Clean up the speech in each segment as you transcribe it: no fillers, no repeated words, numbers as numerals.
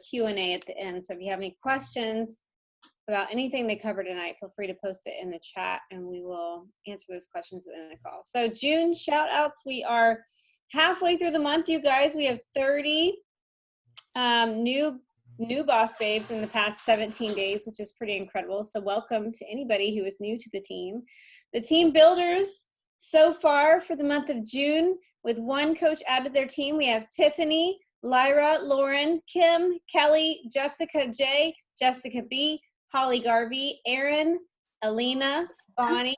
Q&A at the end. So if you have any questions about anything they covered tonight, feel free to post it in the chat and we will answer those questions at the end of the call. So June shout outs, we are halfway through the month, you guys. We have 30 new boss babes in the past 17 days, which is pretty incredible. So welcome to anybody who is new to the team. The team builders so far for the month of June, with one coach added to their team, we have Tiffany, Lyra, Lauren, Kim, Kelly, Jessica J, Jessica B, Holly Garvey, Erin, Alina, Bonnie,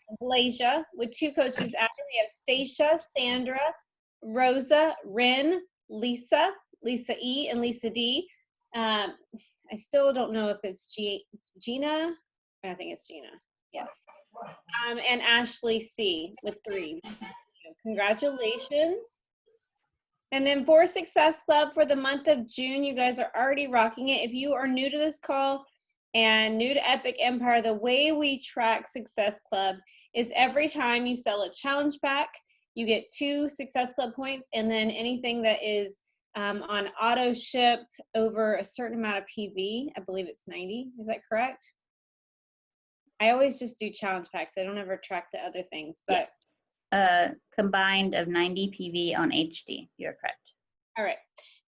and Blasia. With two coaches added, we have Stacia, Sandra, Rosa, Rin, Lisa, Lisa E, and Lisa D. I still don't know if it's Gina. I think it's Gina. Yes. And Ashley C with 3. Congratulations. And then for Success Club for the month of June, you guys are already rocking it. If you are new to this call and new to Epic Empire, the way we track Success Club is every time you sell a challenge pack, you get 2 Success Club points, and then anything that is on auto ship over a certain amount of PV, I believe it's 90, is that correct? I always just do challenge packs. I don't ever track the other things, but. Yes. Combined of 90 PV on HD, you're correct. All right.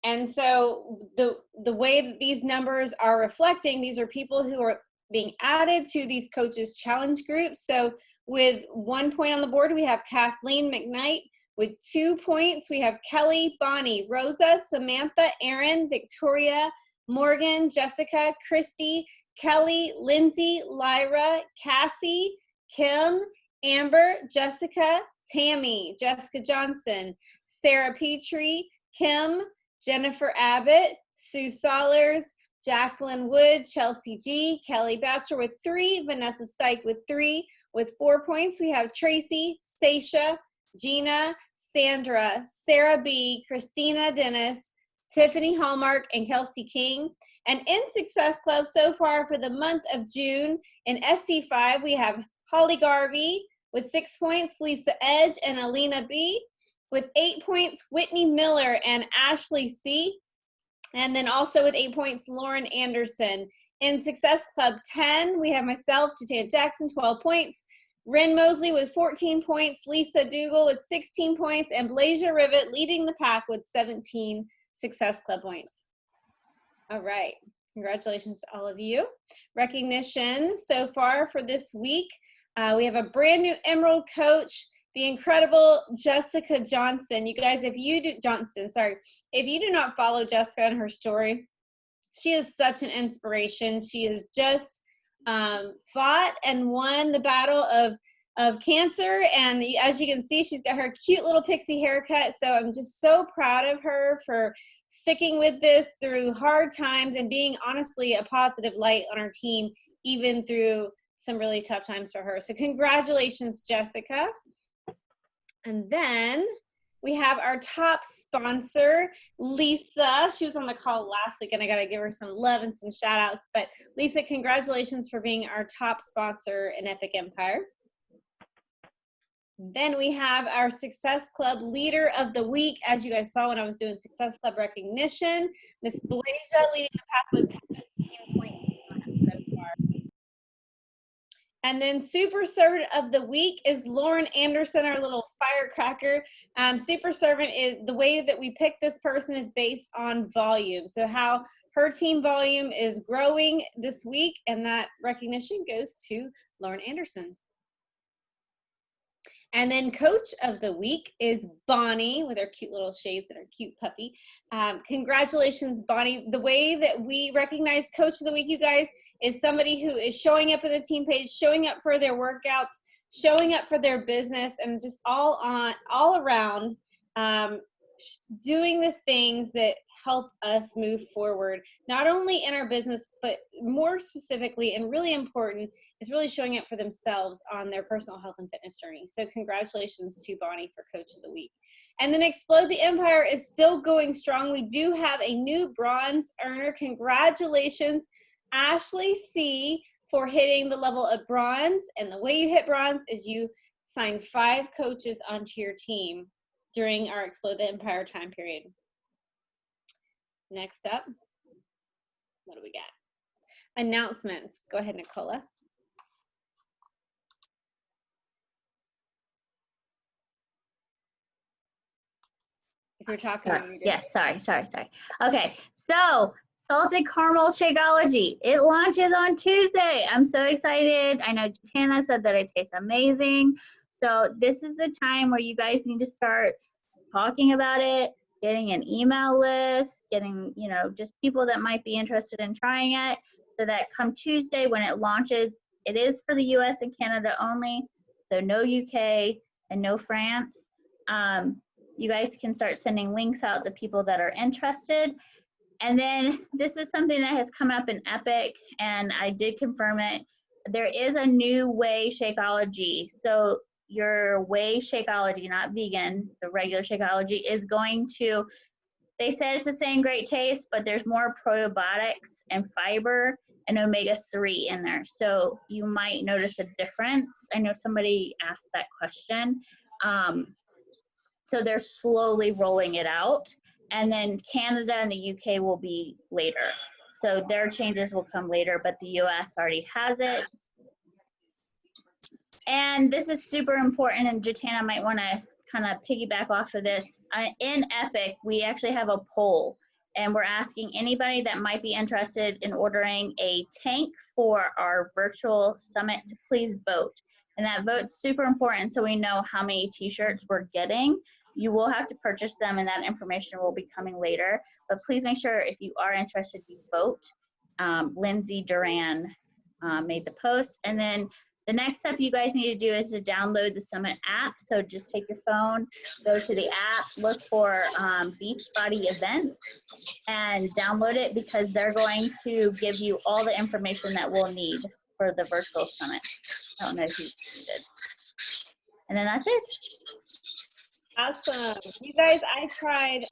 And so the way that these numbers are reflecting, these are people who are being added to these coaches challenge groups. So with 1 point on the board, we have Kathleen McKnight. With 2 points, we have Kelly, Bonnie, Rosa, Samantha, Erin, Victoria, Morgan, Jessica, Christy, Kelly, Lindsay, Lyra, Cassie, Kim, Amber, Jessica, Tammy, Jessica Johnson, Sarah Petrie, Kim, Jennifer Abbott, Sue Solers, Jacqueline Wood, Chelsea G, Kelly Batcher with 3, Vanessa Stike with 3. With 4 points, we have Tracy, Stacia, Gina, Sandra, Sarah B, Christina Dennis, Tiffany Hallmark, and Kelsey King. And in Success Club so far for the month of June, in SC5, we have Holly Garvey with 6 points, Lisa Edge and Alina B. With 8 points, Whitney Miller and Ashley C. And then also with 8 points, Lauren Anderson. In Success Club 10, we have myself, Jatan Jackson, 12 points. Rin Mosley with 14 points, Lisa Dougal with 16 points, and Blasia Rivet leading the pack with 17 Success Club points. All right, congratulations to all of you. Recognition so far for this week, we have a brand new Emerald coach, the incredible Jessica Johnson. You guys, if you do not follow Jessica and her story, she is such an inspiration. She has just fought and won the battle of cancer, and as you can see, she's got her cute little pixie haircut. So I'm just so proud of her for sticking with this through hard times and being honestly a positive light on our team, even through some really tough times for her. So congratulations, Jessica. And then we have our top sponsor, Lisa. She was on the call last week, and I got to give her some love and some shout outs. But Lisa, congratulations for being our top sponsor in Epic Empire. Then we have our Success Club Leader of the Week. As you guys saw when I was doing Success Club recognition, Miss Blasia leading the pack with 17 points so far. And then Super Servant of the Week is Lauren Anderson, our little firecracker. Super Servant is the way that we pick this person is based on volume. So how her team volume is growing this week, and that recognition goes to Lauren Anderson. And then Coach of the Week is Bonnie with her cute little shades and her cute puppy. Congratulations, Bonnie. The way that we recognize Coach of the Week, you guys, is somebody who is showing up on the team page, showing up for their workouts, showing up for their business, and just all around doing the things that help us move forward, not only in our business, but more specifically and really important is really showing up for themselves on their personal health and fitness journey. So congratulations to Bonnie for Coach of the Week. And then Explode the Empire is still going strong. We do have a new bronze earner. Congratulations, Ashley C, for hitting the level of bronze. And the way you hit bronze is you sign 5 coaches onto your team during our Explode the Empire time period. Next up, What do we got? Announcements. Go ahead, Nicola. If you're talking, sorry. Yes, sorry. Okay, so Salted Caramel Shakeology. It launches on Tuesday. I'm so excited. I know Tana said that it tastes amazing. So this is the time where you guys need to start talking about it, getting an email list, getting, you know, just people that might be interested in trying it, so that come Tuesday when it launches, it is for the US and Canada only, so no UK and no France. You guys can start sending links out to people that are interested. And then this is something that has come up in Epic, and I did confirm it. There is a new whey Shakeology. So your whey Shakeology, not vegan, the regular Shakeology, is going to, they said it's the same great taste, but there's more probiotics and fiber and omega-3 in there. So you might notice a difference. I know somebody asked that question. So they're slowly rolling it out. And then Canada and the UK will be later. So their changes will come later, but the US already has it. And this is super important, and Jatana might want to kind of piggyback off of this. In Epic, we actually have a poll, and we're asking anybody that might be interested in ordering a tank for our virtual summit to please vote. And that vote's super important, so we know how many t-shirts we're getting. You will have to purchase them, and that information will be coming later. But please make sure, if you are interested, you vote. Lindsay Duran made the post. And then the next step you guys need to do is to download the Summit app. So just take your phone, go to the app, look for Beachbody events, and download it, because they're going to give you all the information that we'll need for the virtual summit. I don't know if you did. And then that's it. Awesome. You guys, I tried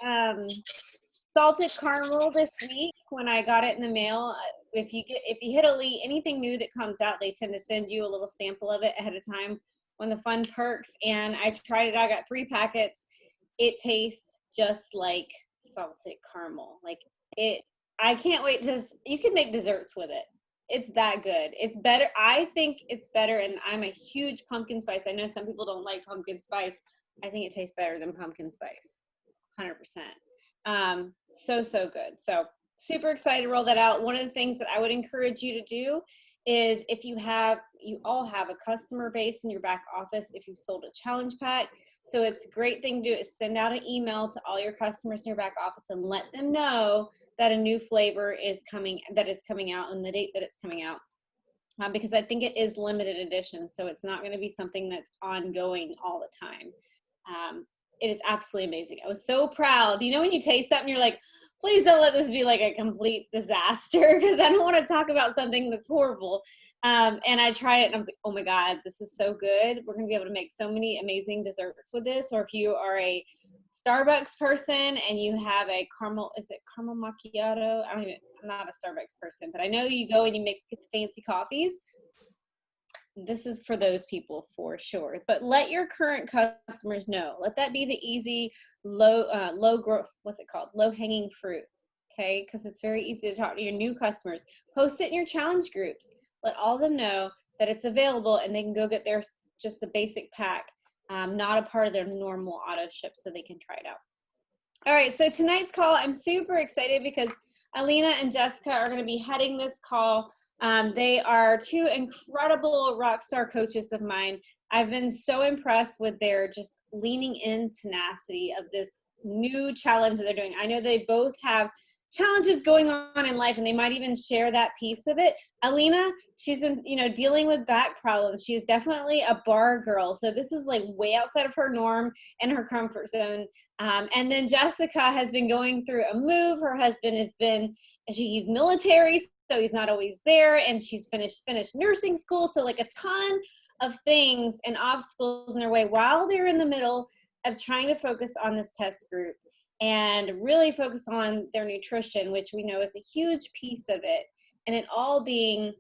salted caramel this week when I got it in the mail. If you hit Elite, anything new that comes out, they tend to send you a little sample of it ahead of time on the fun perks. And I tried it. I got 3 packets. It tastes just like salted caramel. Like it. I can't wait to. You can make desserts with it. It's that good. It's better. I think it's better. And I'm a huge pumpkin spice. I know some people don't like pumpkin spice. I think it tastes better than pumpkin spice. 100%. So good. So super excited to roll that out. One of the things that I would encourage you to do is, if you all have a customer base in your back office, if you've sold a challenge pack. So it's a great thing to do is send out an email to all your customers in your back office and let them know that a new flavor is coming out and the date that it's coming out. Because I think it is limited edition. So it's not going to be something that's ongoing all the time. It is absolutely amazing. I was so proud. You know, when you taste something, you're like, please don't let this be like a complete disaster, because I don't want to talk about something that's horrible. And I tried it and I was like, oh my God, this is so good. We're going to be able to make so many amazing desserts with this. Or if you are a Starbucks person and you have a caramel macchiato? I'm not a Starbucks person, but I know you go and you make fancy coffees. This is for those people for sure. But let your current customers know. Let that be the easy, low growth, what's it called? Low hanging fruit. Okay, because it's very easy to talk to your new customers. Post it in your challenge groups. Let all of them know that it's available and they can go get just the basic pack, not a part of their normal auto ship, so they can try it out. All right, so tonight's call, I'm super excited because Alina and Jessica are going to be heading this call. They are 2 incredible rock star coaches of mine. I've been so impressed with their just leaning in tenacity of this new challenge that they're doing. I know they both have challenges going on in life, and they might even share that piece of it. Alina, she's been, dealing with back problems. She's definitely a bar girl. So this is like way outside of her norm and her comfort zone. And then Jessica has been going through a move. Her husband he's military, so he's not always there. And she's finished nursing school. So like a ton of things and obstacles in their way while they're in the middle of trying to focus on this test group and really focus on their nutrition, which we know is a huge piece of it, and it all being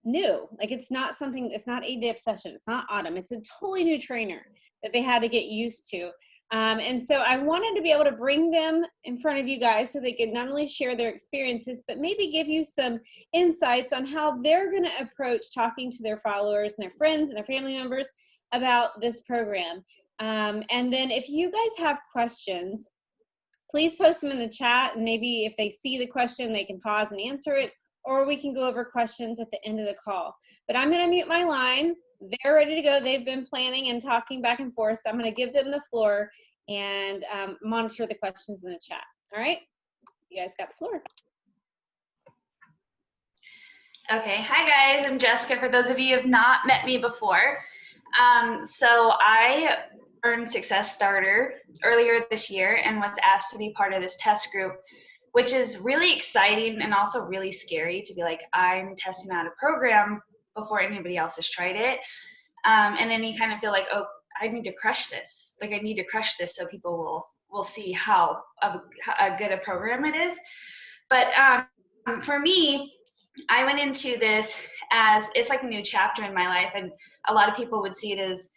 new. Like it's not a day obsession. It's not Autumn. It's a totally new trainer that they had to get used to. And so I wanted to be able to bring them in front of you guys so they could not only share their experiences, but maybe give you some insights on how they're going to approach talking to their followers and their friends and their family members about this program. And then if you guys have questions, please post them in the chat, and maybe if they see the question, they can pause and answer it, or we can go over questions at the end of the call. But I'm going to mute my line. They're ready to go. They've been planning and talking back and forth, so I'm going to give them the floor and monitor the questions in the chat. All right? You guys got the floor. Okay, hi guys, I'm Jessica. For those of you who have not met me before, so I earned Success Starter earlier this year and was asked to be part of this test group, which is really exciting and also really scary to be like, I'm testing out a program before anybody else has tried it. And then you kind of feel like, oh, I need to crush this. Like I need to crush this so people will see how good a program it is. But for me, I went into this as it's like a new chapter in my life, and a lot of people would see it as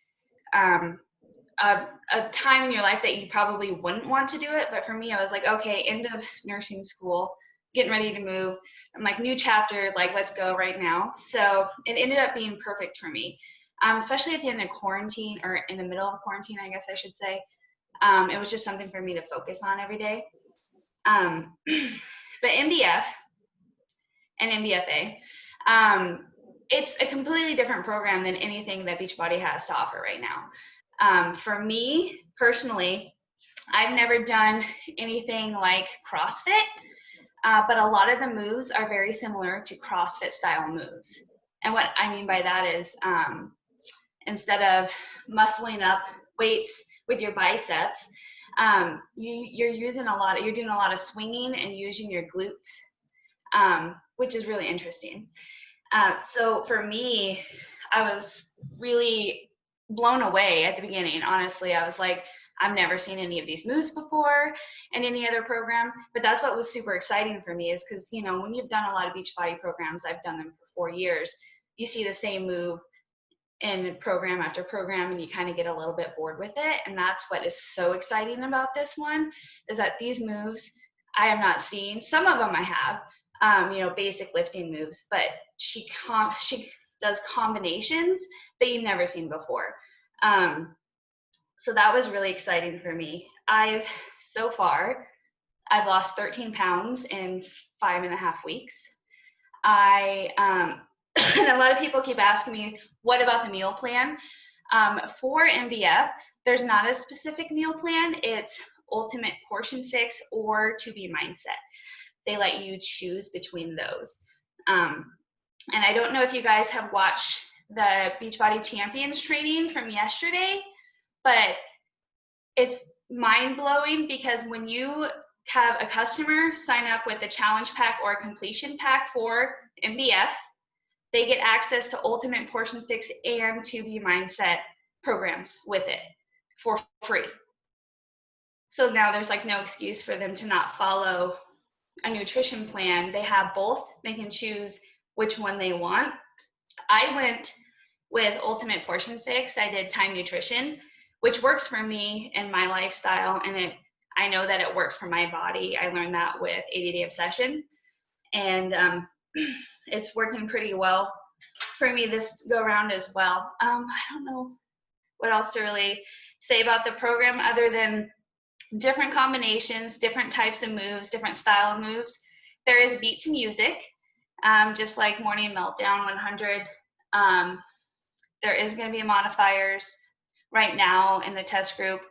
a time in your life that you probably wouldn't want to do it. But for me, I was like, okay, end of nursing school, getting ready to move. I'm like, new chapter, like let's go right now. So it ended up being perfect for me, especially at the end of quarantine, or in the middle of quarantine, I guess I should say. It was just something for me to focus on every day. But MBF and MBFA, it's a completely different program than anything that Beachbody has to offer right now. For me personally, I've never done anything like CrossFit, but a lot of the moves are very similar to CrossFit style moves. And what I mean by that is instead of muscling up weights with your biceps, you're doing a lot of swinging and using your glutes, which is really interesting. So for me, I was really blown away at the beginning. Honestly, I was like, I've never seen any of these moves before in any other program. But that's what was super exciting for me, is because, you know, when you've done a lot of Beachbody programs, I've done them for 4 years, you see the same move in program after program, and you kind of get a little bit bored with it. And that's what is so exciting about this one, is that these moves I have not seen. Some of them I have, you know, basic lifting moves, but she does combinations that you've never seen before. So that was really exciting for me. So far, I've lost 13 pounds in 5.5 weeks. And a lot of people keep asking me, what about the meal plan? For MBF, there's not a specific meal plan. It's Ultimate Portion Fix or To Be Mindset. They let you choose between those. And I don't know if you guys have watched the Beachbody Champions training from yesterday, but it's mind-blowing, because when you have a customer sign up with a challenge pack or a completion pack for MBF, they get access to Ultimate Portion Fix and To Be Mindset programs with it for free. So now there's like no excuse for them to not follow a nutrition plan. They have both. They can choose which one they want. I went with Ultimate Portion Fix. I did Time Nutrition, which works for me and my lifestyle, and I know that it works for my body. I learned that with 80 Day Obsession, and it's working pretty well for me this go around as well. I don't know what else to really say about the program other than different combinations, different types of moves, different style of moves. There is beat to music, just like Morning Meltdown 100. There is going to be modifiers right now in the test group.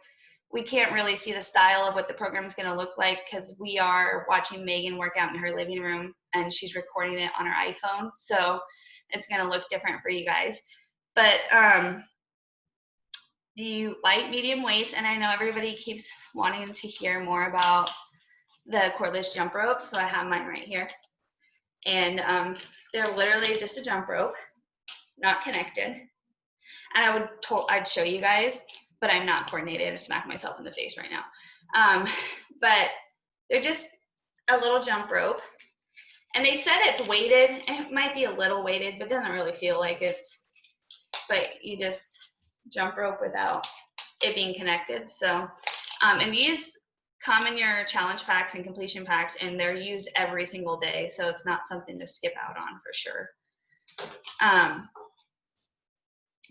We can't really see the style of what the program is going to look like, because we are watching Megan work out in her living room and she's recording it on her iPhone. So it's going to look different for you guys. But the light, medium weights, and I know everybody keeps wanting to hear more about the cordless jump ropes. So I have mine right here. And they're literally just a jump rope, not connected. And I'd show you guys, but I'm not coordinated to smack myself in the face right now. But they're just a little jump rope. And they said it's weighted. It might be a little weighted, but it doesn't really feel like it's, but you just jump rope without it being connected. So, and these come in your challenge packs and completion packs, and they're used every single day. So it's not something to skip out on for sure.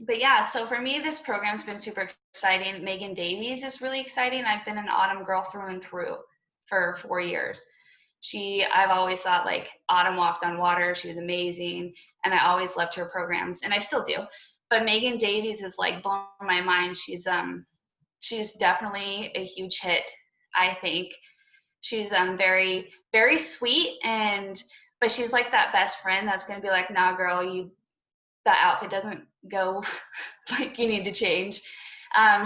But yeah, so for me, this program's been super exciting. Megan Davies is really exciting. I've been an Autumn girl through and through for 4 years. I've always thought like Autumn walked on water. She was amazing. And I always loved her programs, and I still do. But Megan Davies is like blowing my mind. She's definitely a huge hit, I think. She's very, very sweet, but she's like that best friend that's gonna be like, nah girl, that outfit doesn't go, like you need to change.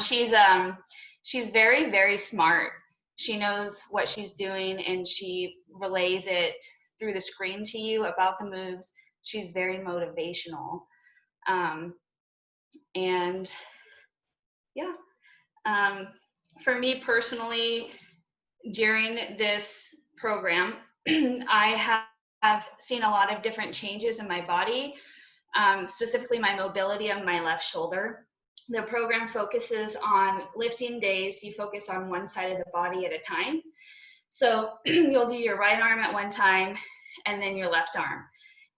She's very, very smart. She knows what she's doing, and she relays it through the screen to you about the moves. She's very motivational. And yeah, for me personally, during this program, I have seen a lot of different changes in my body, specifically my mobility of my left shoulder. The program focuses on lifting days. You focus on one side of the body at a time. So you'll do your right arm at one time and then your left arm.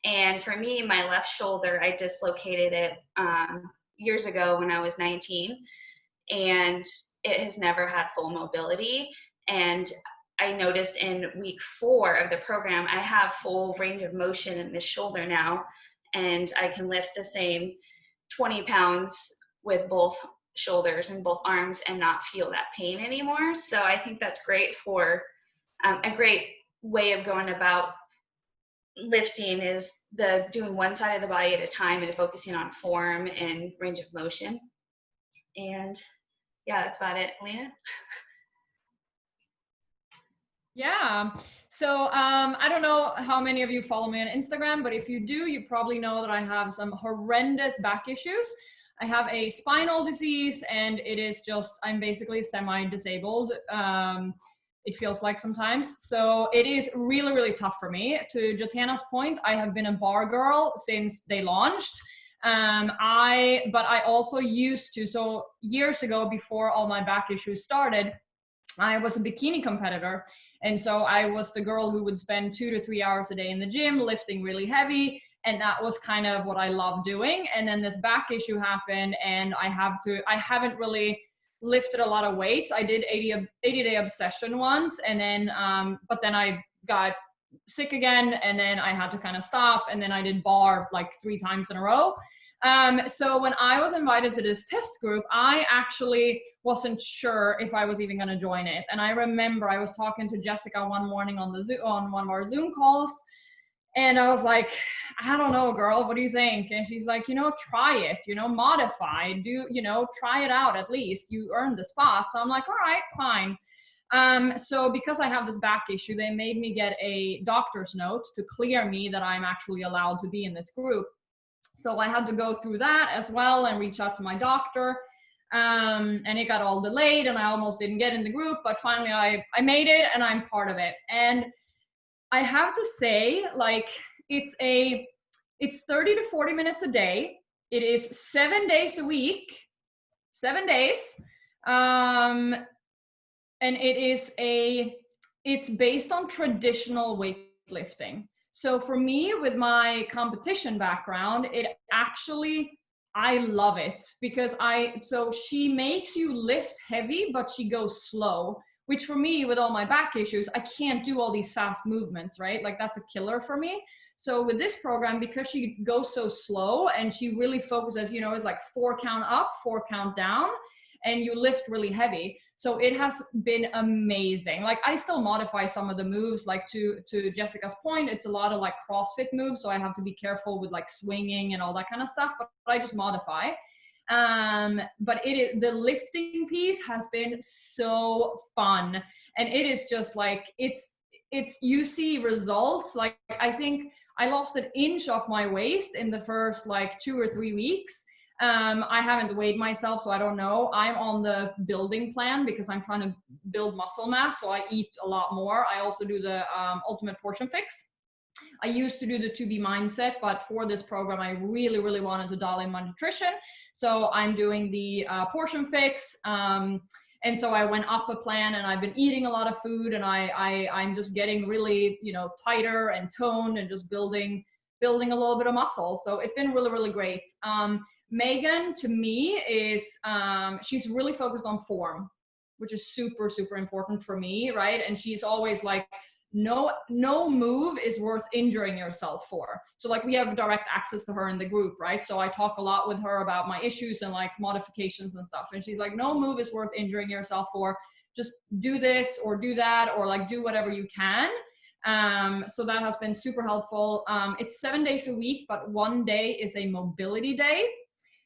And for me, my left shoulder, I dislocated it years ago when I was 19, and it has never had full mobility. And I noticed in week 4 of the program, I have full range of motion in this shoulder now, and I can lift the same 20 pounds with both shoulders and both arms and not feel that pain anymore. So I think that's great for a great way of going about lifting is doing one side of the body at a time and focusing on form and range of motion. And yeah, that's about it. Lena? Yeah. So I don't know how many of you follow me on Instagram, but if you do, you probably know that I have some horrendous back issues. I have a spinal disease, and it is just, I'm basically semi-disabled. It feels like sometimes. So it is really, really tough for me. To Jatana's point, I have been a bar girl since they launched. But I also used to, so years ago, before all my back issues started, I was a bikini competitor. And so I was the girl who would spend 2 to 3 hours a day in the gym, lifting really heavy. And that was kind of what I loved doing. And then this back issue happened, and I haven't really lifted a lot of weights. I did 80-day obsession once, and then, but then I got sick again, and then I had to kind of stop. And then I did bar like 3 times in a row. So when I was invited to this test group, I actually wasn't sure if I was even going to join it. And I remember I was talking to Jessica one morning on one of our Zoom calls, and I was like, I don't know, girl, what do you think? And she's like, try it, modify, try it out at least. You earned the spot. So I'm like, all right, fine. So because I have this back issue, they made me get a doctor's note to clear me that I'm actually allowed to be in this group. So I had to go through that as well and reach out to my doctor. And it got all delayed, and I almost didn't get in the group, but finally I made it, and I'm part of it. And I have to say, like, it's 30 to 40 minutes a day. It is 7 days a week, 7 days. And it's based on traditional weightlifting. So for me, with my competition background, I love it because so she makes you lift heavy, but she goes slow, which for me, with all my back issues, I can't do all these fast movements, right? Like that's a killer for me. So with this program, because she goes so slow and she really focuses, it's like 4 count up, 4 count down, and you lift really heavy. So it has been amazing. Like I still modify some of the moves, like to Jessica's point, it's a lot of like CrossFit moves. So I have to be careful with like swinging and all that kind of stuff, but I just modify. But the lifting piece has been so fun. And it is just like, you see results. Like I think I lost an inch off my waist in the first like 2 or 3 weeks. I haven't weighed myself, so I don't know. I'm on the building plan because I'm trying to build muscle mass, so I eat a lot more. I also do the ultimate portion fix. I used to do the To Be mindset, but for this program, I really, really wanted to dial in my nutrition. So I'm doing the portion fix. And so I went up a plan, and I've been eating a lot of food, and I'm just getting really, you know, tighter and toned and just building a little bit of muscle. So it's been really, really great. Megan, to me, is she's really focused on form, which is super, super important for me, right? And she's always like, no move is worth injuring yourself for. So like, we have direct access to her in the group, right? So I talk a lot with her about my issues and like modifications and stuff. And she's like, no move is worth injuring yourself for. Just do this or do that, or like do whatever you can. So that has been super helpful. It's 7 days a week, but one day is a mobility day.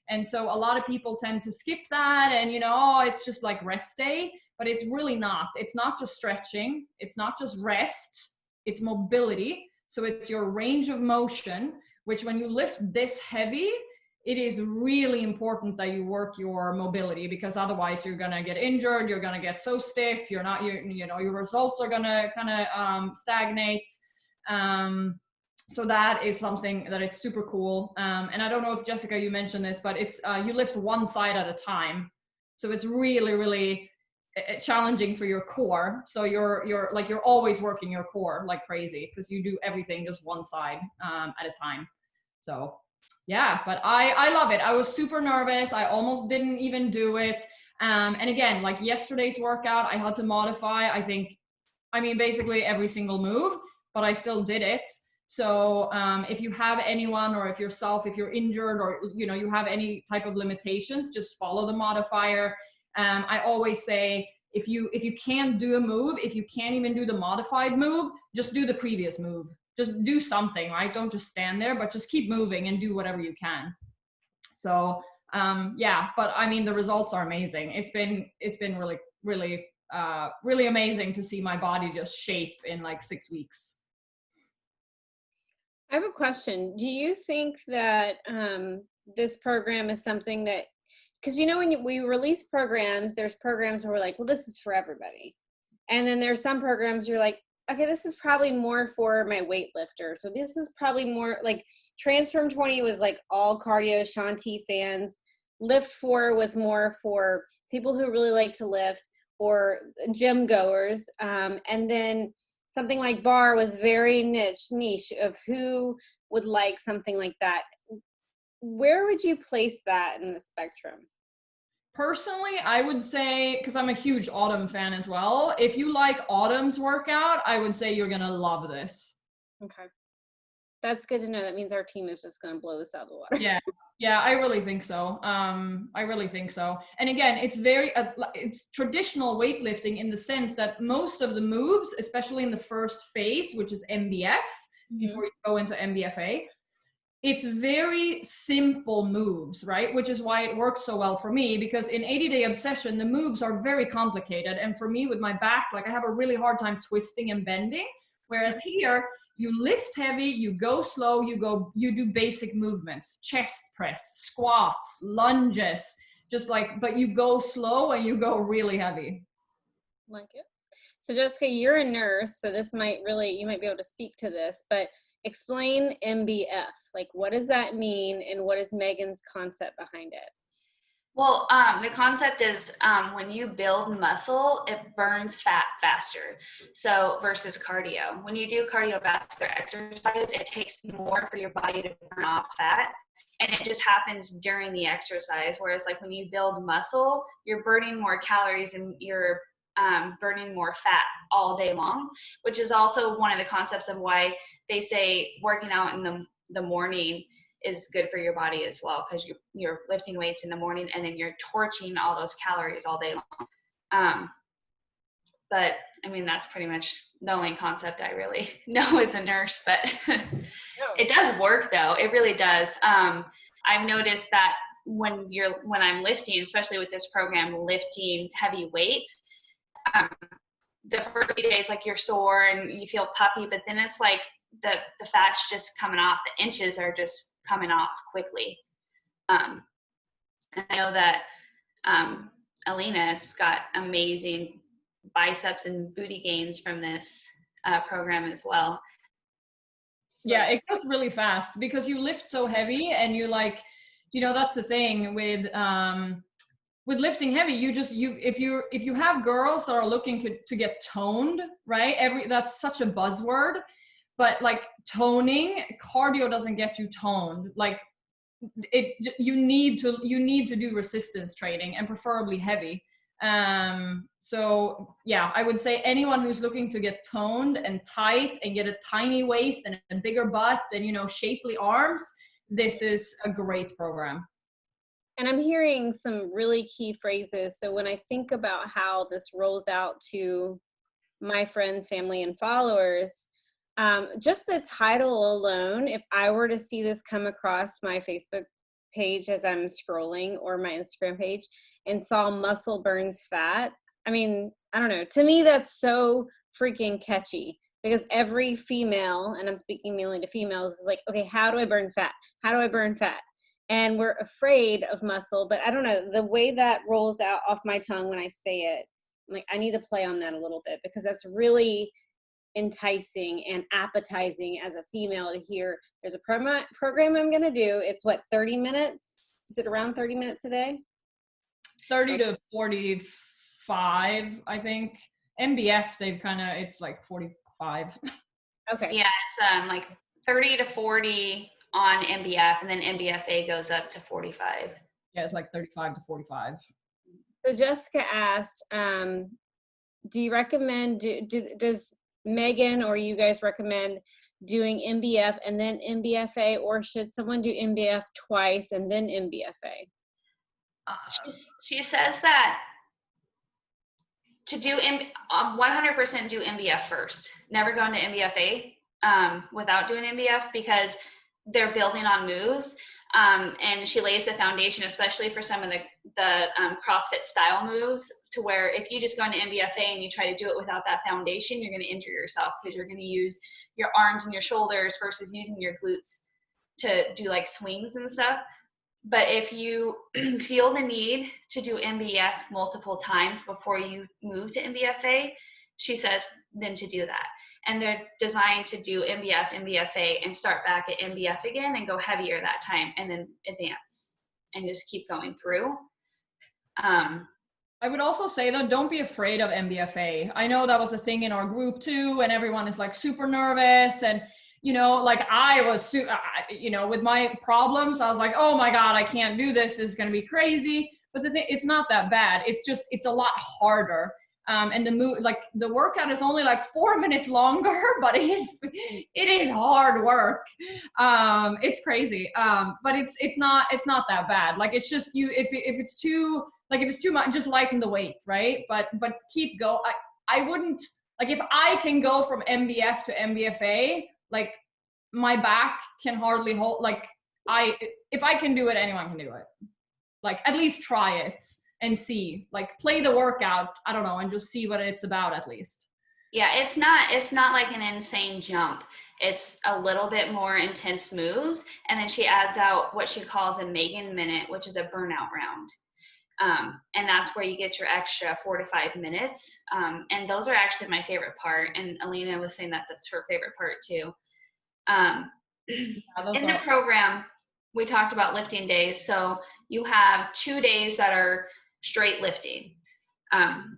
And so a lot of people tend to skip that and, you know, oh, it's just like rest day, but it's really not. It's not just stretching. It's not just rest. It's mobility. So it's your range of motion, which when you lift this heavy, it is really important that you work your mobility, because otherwise you're going to get injured. You're going to get so stiff. You're not, you know, your results are going to kind of stagnate. So that is something that is super cool. And I don't know if Jessica, you mentioned this, but it's, you lift one side at a time. So it's really, really challenging for your core. So you're always working your core like crazy, because you do everything just one side at a time. So yeah, but I love it. I was super nervous. I almost didn't even do it. And again, like yesterday's workout, I had to modify, I mean, basically every single move, but I still did it. So if you have anyone, or if you're injured, or, you know, you have any type of limitations, just follow the modifier. I always say, if you can't do a move, if you can't even do the modified move, just do the previous move. Just do something, right? Don't just stand there, but just keep moving and do whatever you can. So yeah, but I mean, the results are amazing. It's been really, really, really amazing to see my body just shape in like 6 weeks. I have a question. Do you think that this program is something that, because, you know, when we release programs, there's programs where we're like, well, this is for everybody. And then there's some programs you're like, okay, this is probably more for my weightlifter. So this is probably more like Transform 20 was like all cardio Shanti fans. Lift 4 was more for people who really like to lift, or gym goers. And then something like bar was very niche of who would like something like that. Where would you place that in the spectrum? Personally, I would say, because I'm a huge Autumn fan as well, if you like Autumn's workout, I would say you're going to love this. Okay. That's good to know. That means our team is just going to blow this out of the water. Yeah, I really think so. I really think so. And again, it's traditional weightlifting in the sense that most of the moves, especially in the first phase, which is MBF, before you go into MBFA, it's very simple moves, right? Which is why it works so well for me, because in 80-day obsession, the moves are very complicated. And for me with my back, like I have a really hard time twisting and bending. Whereas here, you lift heavy, you go slow, you do basic movements, chest press, squats, lunges, just like, but you go slow and you go really heavy. Like it. So Jessica, you're a nurse, so this might really, you might be able to speak to this, but explain MBF. Like, what does that mean, and what is Megan's concept behind it? Well, the concept is when you build muscle, it burns fat faster. So versus cardio. When you do cardiovascular exercise, it takes more for your body to burn off fat. And it just happens during the exercise. Whereas like when you build muscle, you're burning more calories and you're burning more fat all day long, which is also one of the concepts of why they say working out in the morning is good for your body as well, because you're lifting weights in the morning and then you're torching all those calories all day long. But I mean, that's pretty much the only concept I really know as a nurse, but it does work though. It really does. I've noticed that when I'm lifting, especially with this program, lifting heavy weights, the first few days, like you're sore and you feel puffy, but then it's like the fat's just coming off. The inches are just coming off quickly. And I know that Alina's got amazing biceps and booty gains from this program as well. Yeah, it goes really fast because you lift so heavy and you like, you know, that's the thing with lifting heavy. If you have girls that are looking to get toned, right? That's such a buzzword, but like toning, cardio doesn't get you toned. Like you need to do resistance training and preferably heavy. So yeah, I would say anyone who's looking to get toned and tight and get a tiny waist and a bigger butt and, you know, shapely arms, this is a great program. And I'm hearing some really key phrases. So when I think about how this rolls out to my friends, family, and followers, just the title alone, if I were to see this come across my Facebook page as I'm scrolling or my Instagram page and saw muscle burns fat, I mean, I don't know. To me, that's so freaking catchy because every female, and I'm speaking mainly to females, is like, okay, how do I burn fat? How do I burn fat? And we're afraid of muscle, but I don't know, the way that rolls out off my tongue when I say it, I'm like, I need to play on that a little bit because that's really enticing and appetizing as a female to hear. There's a program I'm going to do. It's what, 30 minutes? Is it around 30 minutes a day? 30 to 45, I think. MBF, it's like 45. Okay. Yeah, it's like 30 to 40 on MBF, and then MBFA goes up to 45. Yeah, it's like 35 to 45. So Jessica asked, do you recommend, does Megan or you guys recommend doing MBF and then MBFA, or should someone do MBF twice and then MBFA? She says that to do 100% do MBF first. Never go into MBFA without doing MBF because they're building on moves. And she lays the foundation, especially for some of the CrossFit style moves, to where if you just go into MBFA and you try to do it without that foundation, you're going to injure yourself because you're going to use your arms and your shoulders versus using your glutes to do like swings and stuff. But if you feel the need to do MBF multiple times before you move to MBFA, she says then to do that. And they're designed to do MBF, MBFA, and start back at MBF again and go heavier that time and then advance and just keep going through. I would also say though, don't be afraid of MBFA. I know that was a thing in our group too, and everyone is like super nervous. And, you know, like I was, you know, with my problems, I was like, oh my God, I can't do this. This is going to be crazy. But the thing, it's not that bad. It's just, it's a lot harder. And the workout is only like 4 minutes longer, but it is hard work. It's crazy. But it's not that bad. Like, it's just if it's too much, just lighten the weight, right? But keep go. I wouldn't, like, if I can go from MBF to MBFA, like my back can hardly hold, like if I can do it, anyone can do it. Like, at least try it. And see, like, play the workout, I don't know, and just see what it's about at least. Yeah, it's not like an insane jump. It's a little bit more intense moves. And then she adds out what she calls a Megan minute, which is a burnout round. And that's where you get your extra 4 to 5 minutes. And those are actually my favorite part. And Alina was saying that that's her favorite part too. In the program, we talked about lifting days. So you have 2 days that are straight lifting.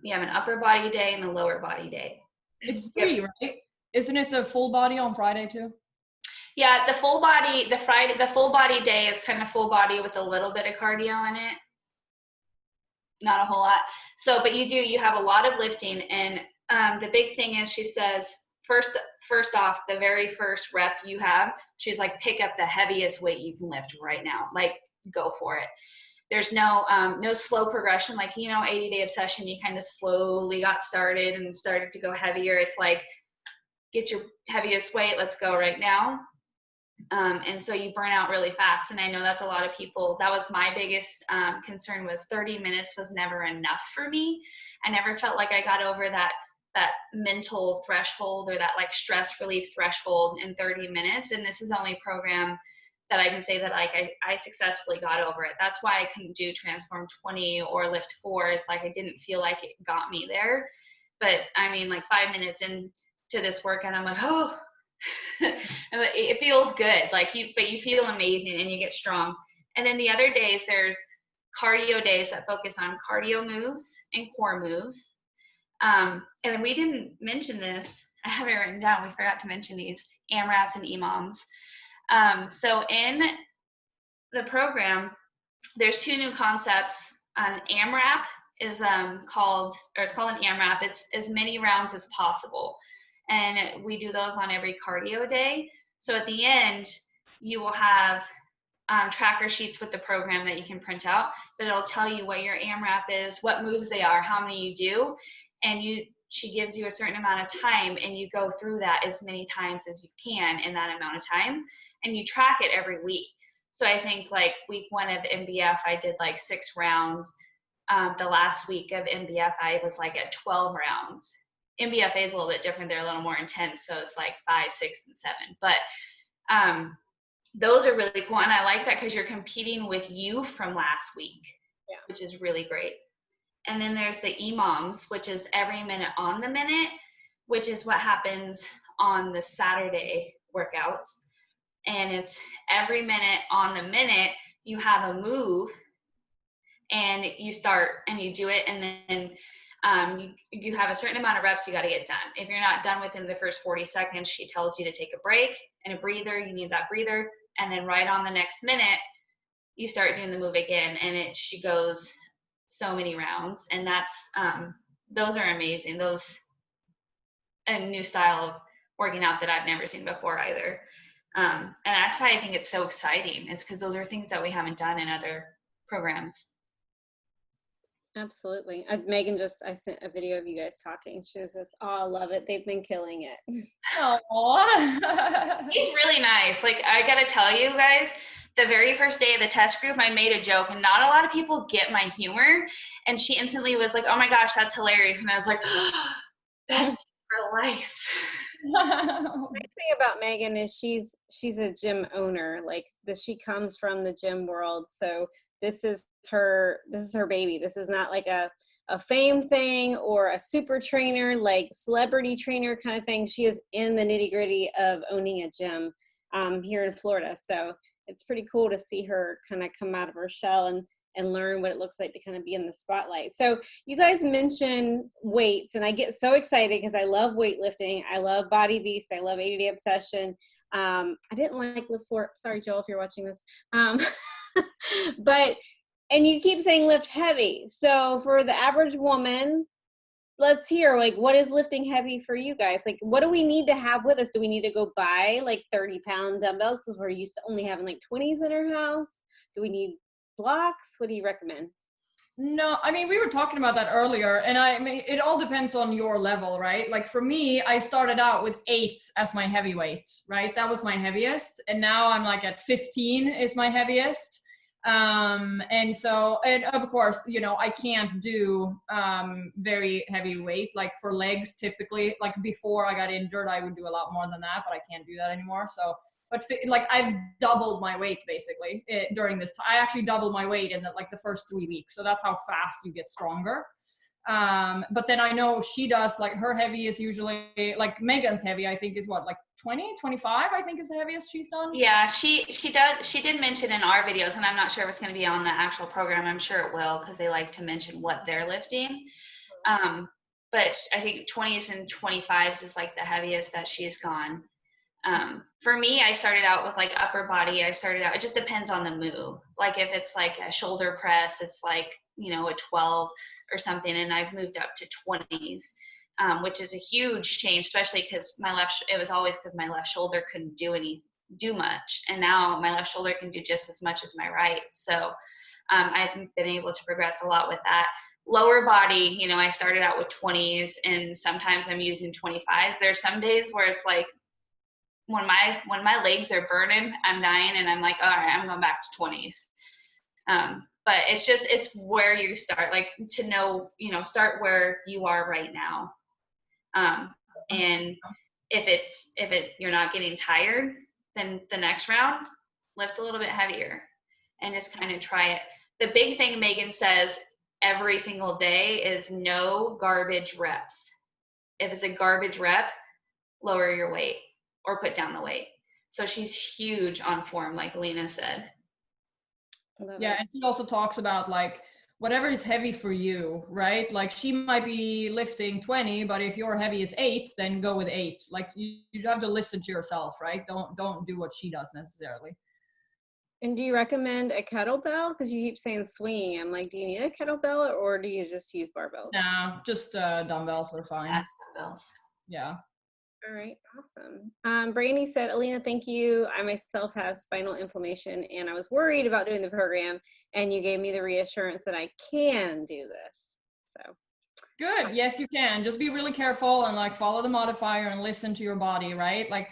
We have an upper body day and a lower body day. It's 3, right? Isn't it the full body on Friday too? Yeah, the full body, the full body day is kind of full body with a little bit of cardio in it. Not a whole lot. So, but you have a lot of lifting. And the big thing is, she says, first off, the very first rep you have, she's like, pick up the heaviest weight you can lift right now. Like, go for it. There's no slow progression. Like, you know, 80-day obsession, you kind of slowly got started and started to go heavier. It's like, get your heaviest weight, let's go right now. And so you burn out really fast. And I know that's a lot of people. That was my biggest concern, was 30 minutes was never enough for me. I never felt like I got over that mental threshold, or that like stress relief threshold in 30 minutes. And this is the only program that I can say that like I successfully got over it. That's why I couldn't do Transform 20 or Lift 4. It's like I didn't feel like it got me there. But I mean, like 5 minutes into this workout, I'm like, oh, It feels good, like but you feel amazing and you get strong. And then the other days, there's cardio days that focus on cardio moves and core moves. And then we didn't mention this. I have it written down. We forgot to mention these AMRAPs and Imams. So in the program, there's 2 new concepts. An AMRAP is called an AMRAP. It's as many rounds as possible. And we do those on every cardio day. So at the end, you will have tracker sheets with the program that you can print out, but it'll tell you what your AMRAP is, what moves they are, how many you do, and she gives you a certain amount of time, and you go through that as many times as you can in that amount of time, and you track it every week. So I think like week 1 of MBF, I did like 6 rounds. The last week of MBF, I was like at 12 rounds. MBFA is a little bit different. They're a little more intense, so it's like 5, 6, and 7. But those are really cool, and I like that because you're competing with you from last week, which is really great. And then there's the Imams, which is every minute on the minute, which is what happens on the Saturday workouts. And it's every minute on the minute, you have a move, and you start and you do it, and then you have a certain amount of reps you got to get done. If you're not done within the first 40 seconds, she tells you to take a break and a breather. You need that breather, and then right on the next minute, you start doing the move again, and she goes so many rounds, and that's those are amazing. Those a new style of working out that I've never seen before either, and that's why I think it's so exciting. It's because those are things that we haven't done in other programs. Absolutely. Megan I sent a video of you guys talking. She was just, oh, I love it. They've been killing it. Oh. He's really nice. Like, I gotta tell you guys, the very first day of the test group, I made a joke, and not a lot of people get my humor. And she instantly was like, oh my gosh, that's hilarious. And I was like, oh, best for life. The nice thing about Megan is she's a gym owner. Like, she comes from the gym world. So this is her baby. This is not like a fame thing or a super trainer, like celebrity trainer kind of thing. She is in the nitty gritty of owning a gym here in Florida. So it's pretty cool to see her kind of come out of her shell and learn what it looks like to kind of be in the spotlight. So you guys mentioned weights, and I get so excited because I love weightlifting. I love Body Beast. I love 80 Day Obsession. I didn't like Lift For, sorry, Joel, if you're watching this. And you keep saying lift heavy. So for the average woman, let's hear, like, what is lifting heavy for you guys? Like, what do we need to have with us? Do we need to go buy like 30-pound dumbbells because we're used to only having like 20s in our house? Do we need blocks? What do you recommend? No, I mean, we were talking about that earlier, and I mean, it all depends on your level, right? Like for me, I started out with 8 as my heavy weight, right? That was my heaviest. And now I'm like at 15 is my heaviest. And of course, you know, I can't do very heavy weight. Like for legs, typically, like before I got injured, I would do a lot more than that, but I can't do that anymore. So, but like I've doubled my weight basically during this time. I actually doubled my weight in the first 3 weeks. So that's how fast you get stronger. But then I know she does, like her heavy is usually, like Megan's heavy, I think is what, like 20, 25, I think is the heaviest she's done. Yeah, she did mention in our videos, and I'm not sure if it's going to be on the actual program. I'm sure it will, because they like to mention what they're lifting. But I think 20s and 25s is like the heaviest that she's gone. For me, I started out with like upper body. It just depends on the move. Like if it's like a shoulder press, it's like, you know, a 12 or something. And I've moved up to 20s, which is a huge change, especially because it was always because my left shoulder couldn't do much. And now my left shoulder can do just as much as my right. So, I've been able to progress a lot with that. Lower body, you know, I started out with 20s, and sometimes I'm using 25s. There's some days where it's like, when my legs are burning, I'm dying, and I'm like, all right, I'm going back to 20s. But it's where you start, like, to know, you know, start where you are right now. And if you're not getting tired, then the next round, lift a little bit heavier and just kind of try it. The big thing Megan says every single day is no garbage reps. If it's a garbage rep, lower your weight. or put down the weight. So she's huge on form, like Alina said. Yeah, and she also talks about like whatever is heavy for you, right? Like she might be lifting 20, but if your heavy is 8, then go with 8. Like you have to listen to yourself, right? Don't do what she does necessarily. And do you recommend a kettlebell? Because you keep saying swinging. I'm like, do you need a kettlebell or do you just use barbells? Nah, just dumbbells are fine. That's dumbbells. Yeah. All right, awesome. Brandy said, Alina, thank you. I myself have spinal inflammation and I was worried about doing the program, and you gave me the reassurance that I can do this. So good. Yes, you can. Just be really careful and like follow the modifier and listen to your body, right? Like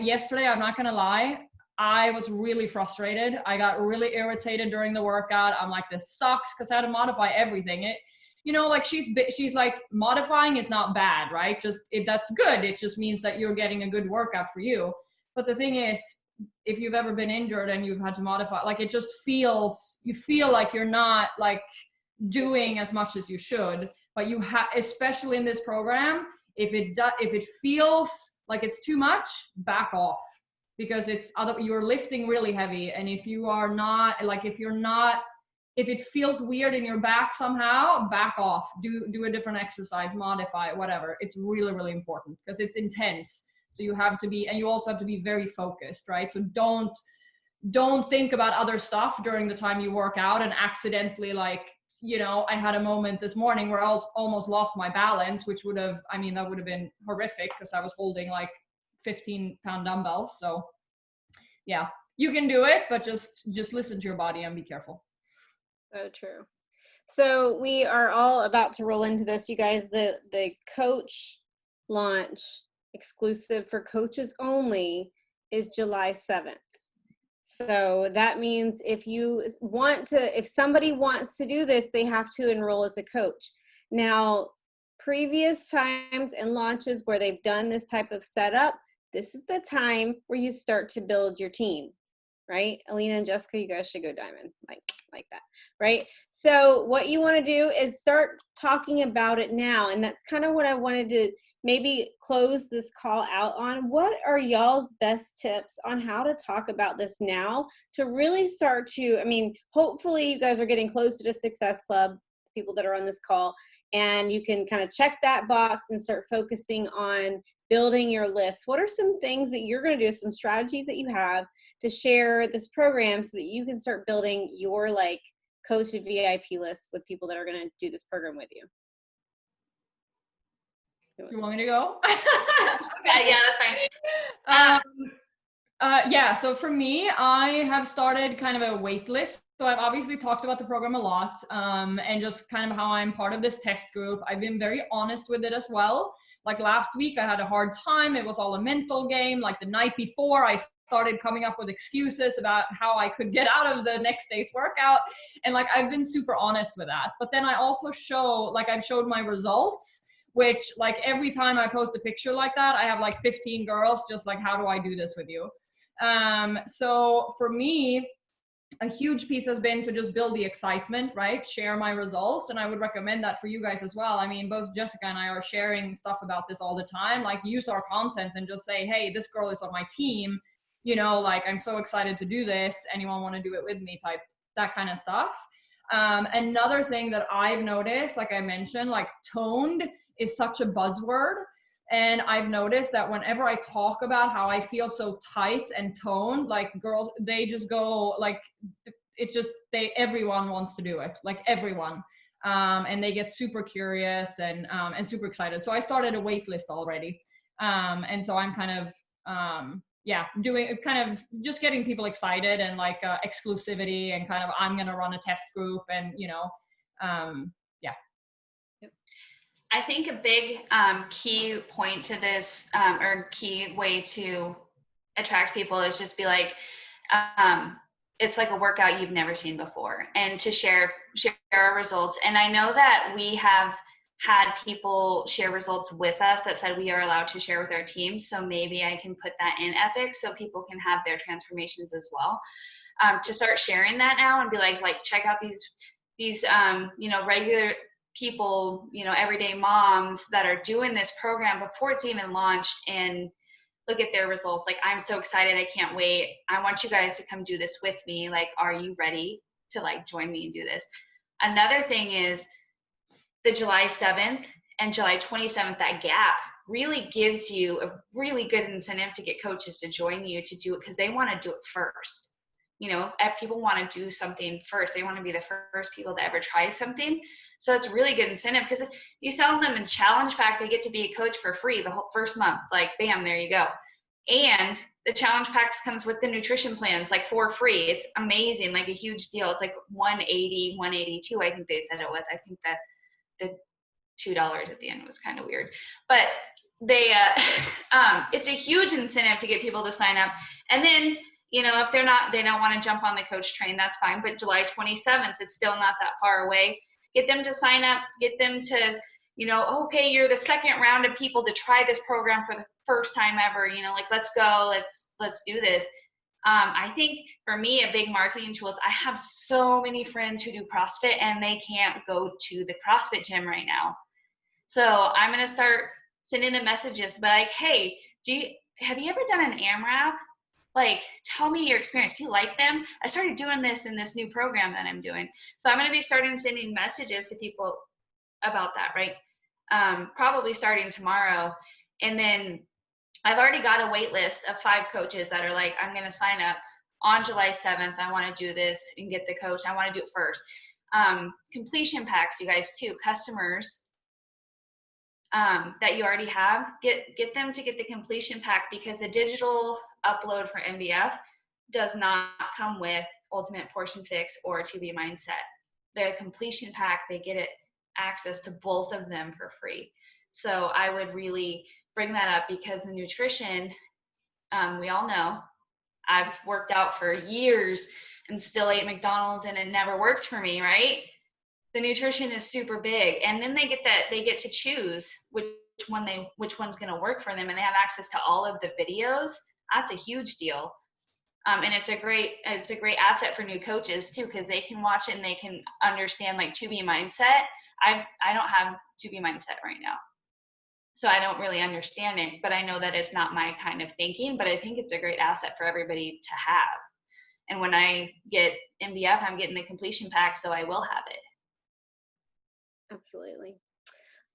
yesterday, I'm not gonna lie, I was really frustrated. I got really irritated during the workout. I'm like, this sucks, because I had to modify everything. You know, like she's like, modifying is not bad, right? That's good. It just means that you're getting a good workout for you. But the thing is, if you've ever been injured and you've had to modify, like you feel like you're not like doing as much as you should. But you have, especially in this program, if it feels like it's too much, back off, because you're lifting really heavy. And if it feels weird in your back somehow, back off, do a different exercise, modify it, whatever. It's really, really important because it's intense. So you also have to be very focused, right? So don't think about other stuff during the time you work out and accidentally, like, you know, I had a moment this morning where I almost lost my balance, which that would have been horrific because I was holding like 15-pound dumbbells. So yeah, you can do it, but just listen to your body and be careful. So true. So we are all about to roll into this, you guys. The coach launch exclusive for coaches only is July 7th. So that means if somebody wants to do this, they have to enroll as a coach. Now, previous times and launches where they've done this type of setup, this is the time where you start to build your team, right? Alina and Jessica, you guys should go diamond, like that, right? So what you want to do is start talking about it now. And that's kind of what I wanted to maybe close this call out on. What are y'all's best tips on how to talk about this now to really start to, hopefully you guys are getting closer to Success Club, people that are on this call, and you can kind of check that box and start focusing on building your list. What are some things that you're going to do, some strategies that you have to share this program so that you can start building your like coach VIP list with people that are going to do this program with you? You want me to go? Yeah, that's fine. Yeah, so for me, I have started kind of a wait list. So I've obviously talked about the program a lot, and just kind of how I'm part of this test group. I've been very honest with it as well. Like last week, I had a hard time. It was all a mental game. Like the night before, I started coming up with excuses about how I could get out of the next day's workout. And like, I've been super honest with that. But then I also I've showed my results, which like every time I post a picture like that, I have like 15 girls just like, how do I do this with you? So for me, a huge piece has been to just build the excitement, right? Share my results. And I would recommend that for you guys as well. I mean, both Jessica and I are sharing stuff about this all the time. Like use our content and just say, hey, this girl is on my team. You know, like I'm so excited to do this. Anyone want to do it with me type, that kind of stuff. Another thing that I've noticed, like I mentioned, like toned is such a buzzword. And I've noticed that whenever I talk about how I feel so tight and toned, like girls, they just go like, everyone wants to do it, like everyone. And they get super curious and super excited. So I started a wait list already. And so I'm kind of, doing kind of just getting people excited and like exclusivity and kind of, I'm going to run a test group and, you know, I think a big key point to this or key way to attract people is just be like, it's like a workout you've never seen before, and to share our results. And I know that we have had people share results with us that said we are allowed to share with our teams. So maybe I can put that in Epic so people can have their transformations as well. To start sharing that now and be like check out these regular people, everyday moms that are doing this program before it's even launched, and look at their results. Like, I'm so excited. I can't wait. I want you guys to come do this with me. Like, are you ready to like join me and do this? Another thing is the July 7th and July 27th, that gap really gives you a really good incentive to get coaches to join you to do it, because they want to do it first. You know, if people want to do something first, they want to be the first people to ever try something. So it's really good incentive, because if you sell them a challenge pack, they get to be a coach for free the whole first month. Like, bam, there you go. And the challenge packs comes with the nutrition plans, like for free. It's amazing, like a huge deal. It's like $180, $182, I think they said it was. I think that the $2 at the end was kind of weird, but they it's a huge incentive to get people to sign up. And then, you know, if they don't want to jump on the coach train, that's fine. But July 27th, it's still not that far away. Get them to sign up, get them to, you know, okay, you're the second round of people to try this program for the first time ever, you know, like, let's go, let's do this. I think for me, a big marketing tool is I have so many friends who do CrossFit and they can't go to the CrossFit gym right now. So I'm going to start sending them messages like, hey, have you ever done an AMRAP? Like, tell me your experience. Do you like them? I started doing this in this new program that I'm doing. So I'm going to be sending messages to people about that, right? Probably starting tomorrow. And then I've already got a wait list of 5 coaches that are like, I'm going to sign up on July 7th. I want to do this and get the coach. I want to do it first. Completion packs, you guys, too. Customers that you already have, get them to get the completion pack, because the digital upload for MBF does not come with Ultimate Portion Fix or To Be Mindset. The completion pack, they get access to both of them for free. So I would really bring that up, because the nutrition, we all know, I've worked out for years and still ate McDonald's and it never worked for me, right? The nutrition is super big, and then they get to choose which one's going to work for them, and they have access to all of the videos. That's a huge deal. And it's a great asset for new coaches too, because they can watch it and they can understand, like, To Be Mindset. I don't have To Be Mindset right now, so I don't really understand it, but I know that it's not my kind of thinking, but I think it's a great asset for everybody to have. And when I get MBF, I'm getting the completion pack, so I will have it. Absolutely.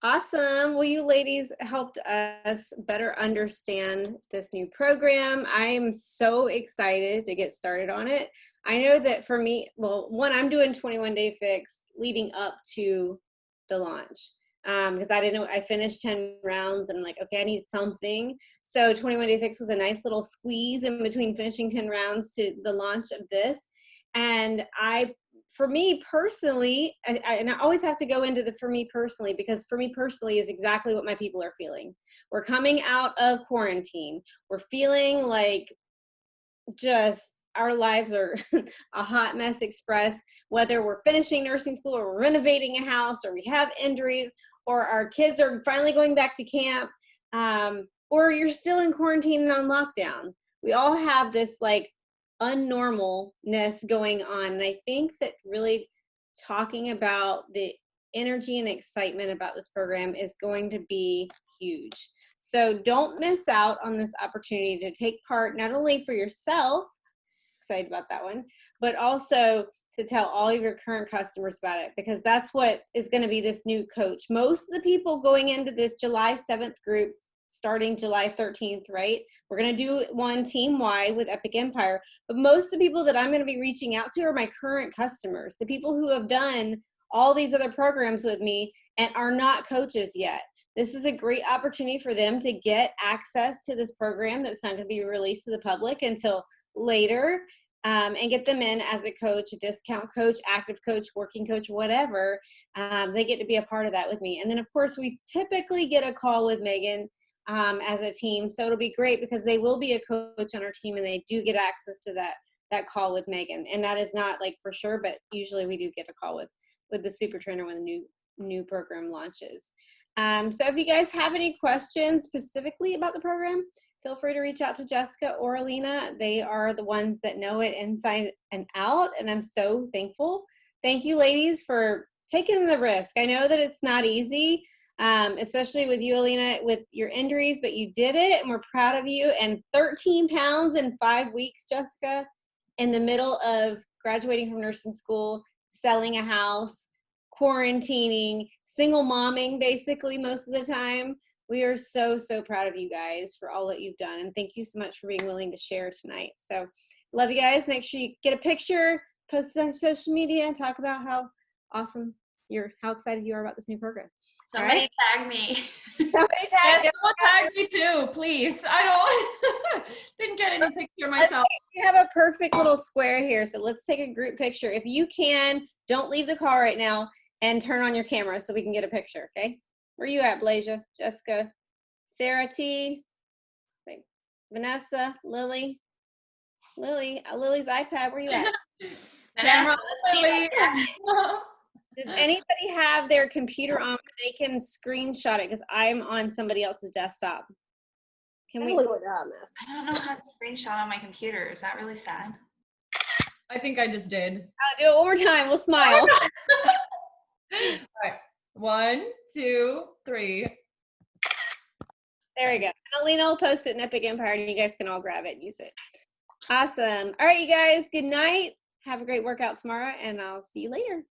Awesome. Well, you ladies helped us better understand this new program. I'm so excited to get started on it. I know that for me, well, one, I'm doing 21 Day Fix leading up to the launch, because I didn't know, I finished 10 rounds and I'm like, okay, I need something. So 21 Day Fix was a nice little squeeze in between finishing 10 rounds to the launch of this. And for me personally, and I always have to go into the for me personally, because for me personally is exactly what my people are feeling. We're coming out of quarantine. We're feeling like just our lives are a hot mess express, whether we're finishing nursing school or we're renovating a house or we have injuries or our kids are finally going back to camp, or you're still in quarantine and on lockdown. We all have this like unnormalness going on. And I think that really talking about the energy and excitement about this program is going to be huge. So don't miss out on this opportunity to take part, not only for yourself, excited about that one, but also to tell all of your current customers about it, because that's what is going to be this new coach. Most of the people going into this July 7th group starting July 13th, right? We're going to do one team-wide with Epic Empire, but most of the people that I'm going to be reaching out to are my current customers, the people who have done all these other programs with me and are not coaches yet. This is a great opportunity for them to get access to this program that's not going to be released to the public until later, and get them in as a coach, a discount coach, active coach, working coach, whatever. They get to be a part of that with me. And then, of course, we typically get a call with Megan as a team. So it'll be great because they will be a coach on our team and they do get access to that call with Megan. And that is not like for sure, but usually we do get a call with the super trainer when the new program launches. So if you guys have any questions specifically about the program, feel free to reach out to Jessica or Alina. They are the ones that know it inside and out, and I'm so thankful. Thank you, ladies, for taking the risk. I know that it's not easy. especially with you, Alina, with your injuries, but you did it, and we're proud of you. And 13 pounds in 5 weeks, Jessica, in the middle of graduating from nursing school, selling a house, quarantining, single momming basically most of the time. We are so, so proud of you guys for all that you've done. And thank you so much for being willing to share tonight. So love you guys. Make sure you get a picture, post it on social media, and talk about how awesome how excited you are about this new program. Somebody tag me. Somebody tag Yes, someone tag me too, please. I don't didn't get any picture myself. We have a perfect little square here, so let's take a group picture. If you can, don't leave the call right now and turn on your camera so we can get a picture, okay? Where you at, Blasia? Jessica, Sarah T, wait, Vanessa, Lily's iPad, where you at? Vanessa, let's see that jacket. Does anybody have their computer on where they can screenshot it? Because I'm on somebody else's desktop. Can we? I don't know how to screenshot on my computer. Is that really sad? I think I just did. I'll do it one more time. We'll smile. All right. 1, 2, 3. There we go. And Alina will post it in Epic Empire, and you guys can all grab it and use it. Awesome. All right, you guys. Good night. Have a great workout tomorrow, and I'll see you later.